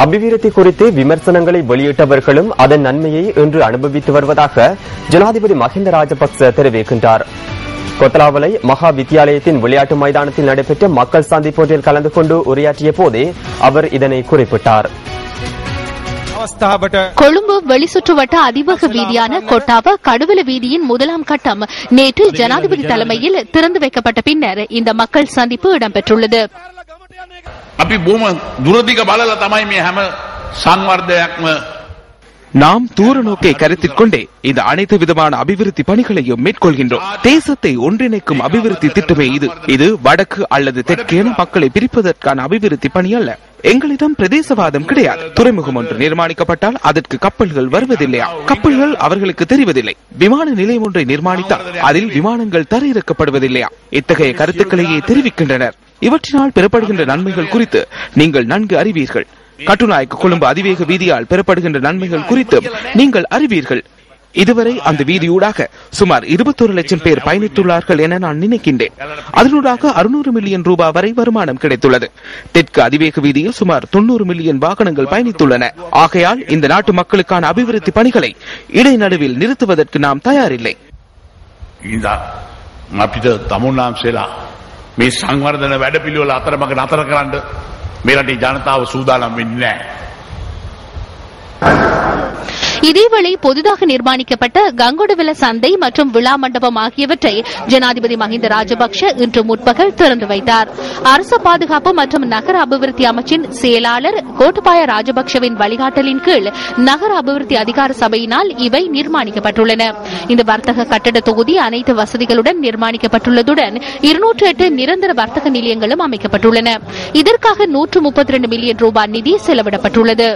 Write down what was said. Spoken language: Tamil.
அபிவிருத்தி குறித்து விமர்சனங்களை வெளியிட்டவர்களும் அதன் நன்மையை இன்று அனுபவித்து வருவதாக ஜனாதிபதி மஹிந்த ராஜபக்ச தெரிவிக்கின்றார். கொத்தலாவலை மகா வித்தியாலயத்தின் விளையாட்டு மைதானத்தில் நடைபெற்ற மக்கள் சந்திப்பு ஒன்றில் கலந்து கொண்டு உரையாற்றிய போதே அவர் இதனை குறிப்பிட்டார். கொழும்பு வெளிச்சுற்றுவட்ட அதிவேக வீதியான கொட்டாவ கடுவல வீதியின் முதலாம் கட்டம் நேற்று ஜனாதிபதி தலைமையில் திறந்து வைக்கப்பட்ட பின்னர் இந்த மக்கள் சந்திப்பு இடம்பெற்றுள்ளது. நாம் தூர நோக்கை கருத்தில் கொண்டே இந்த அனைத்து விதமான அபிவிருத்தி பணிகளையும் மேற்கொள்கின்றோம். தேசத்தை ஒன்றிணைக்கும் அபிவிருத்தி திட்டமே இது. இது வடக்கு அல்லது தெற்கு என மக்களை பிரிப்பதற்கான அபிவிருத்தி பணி அல்ல. எங்களிடம் பிரதேசவாதம் கிடையாது. துறைமுகம் ஒன்று நிர்மாணிக்கப்பட்டால் அதற்கு கப்பல்கள் வருவதில்லையா? கப்பல்கள் அவர்களுக்கு தெரிவதில்லை. விமான நிலையம் ஒன்றை நிர்மாணித்தால் அதில் விமானங்கள் தரையிறக்கப்படுவதில்லையா? இத்தகைய கருத்துக்களையே தெரிவிக்கின்றனர். இவற்றினால் பெறப்படுகின்ற நன்மைகள் குறித்து நீங்கள் நன்கு அறிவீர்கள். கட்டுநாயக்க கொழும்பு அதிவேக வீதியால் பெறப்படுகின்ற நன்மைகள் குறித்து நீங்கள் அறிவீர்கள். இதுவரை அந்த வீதியூடாக சுமார் 21 லட்சம் பேர் பயணித்துள்ளார்கள் என நான் நினைக்கின்றேன். அதனூடாக 600 மில்லியன் ரூபாய் வரை வருமானம் கிடைத்துள்ளது. தெற்கு அதிவேக வீதியில் சுமார் 90 மில்லியன் வாகனங்கள் பயணித்துள்ளன. ஆகையால் இந்த நாட்டு மக்களுக்கான அபிவிருத்தி பணிகளை இடைநடுவில் நிறுத்துவதற்கு நாம் தயாரில்லை. මේ සංවර්ධන වැඩපිළිවෙල අතරමඟ නතර කරන්න මේ රටේ ජනතාව සූදානම් වෙන්නේ නැහැ. இதேவேளை புதிதாக நிர்மாணிக்கப்பட்ட கங்கொடவில சந்தை மற்றும் விழா மண்டபம் ஆகியவற்றை ஜனாதிபதி மஹிந்த ராஜபக்ஷ இன்று முற்பகல் திறந்து வைத்தார். அரசு பாதுகாப்பு மற்றும் நகர அபிவிருத்தி அமைச்சின் செயலாளர் கோட்டபாய ராஜபக்ஷவின் வழிகாட்டலின் கீழ் நகர அபிவிருத்தி அதிகார சபையினால் இவை நிர்மாணிக்கப்பட்டுள்ளன. இந்த வர்த்தக கட்டட தொகுதி அனைத்து வசதிகளுடன் நிர்மாணிக்கப்பட்டுள்ளதுடன் 208 நிரந்தர வர்த்தக நிலையங்களும் அமைக்கப்பட்டுள்ளன. இதற்காக 132 மில்லியன் ரூபாய் நிதி செலவிடப்பட்டுள்ளது.